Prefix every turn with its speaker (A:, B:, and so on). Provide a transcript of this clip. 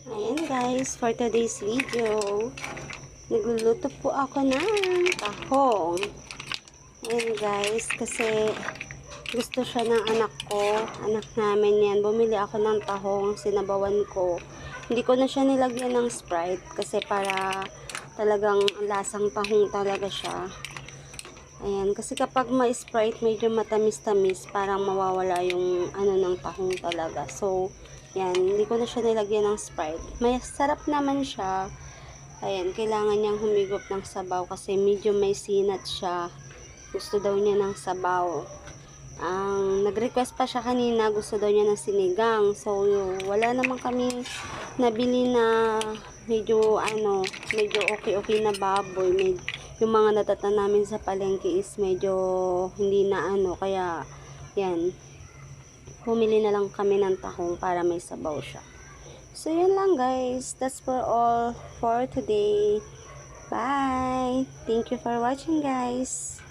A: Ayan guys, for today's video, nagluluto po ako ng tahong. Ayan guys, kasi gusto siya ng anak ko. Anak namin yan. Bumili ako ng tahong, sinabawan ko. Hindi ko na siya nilagyan ng Sprite kasi para talagang lasang tahong talaga siya. Ayan, kasi kapag ma-Sprite, medyo matamis-tamis, parang mawawala yung ano ng tahong talaga. So, yan, hindi ko na siya nilagyan ng Sprite. May sarap naman siya. Ayan, kailangan niyang humigop ng sabaw kasi medyo may sinat siya. Gusto daw niya ng sabaw. Nag-request pa siya kanina, gusto daw niya ng sinigang. So, wala naman kami nabili na medyo okay na baboy. Yung mga natata namin sa palengke is medyo hindi na kaya yan, bumili na lang kami ng tahong para may sabaw siya. So, yun lang guys. That's for all for today. Bye! Thank you for watching guys.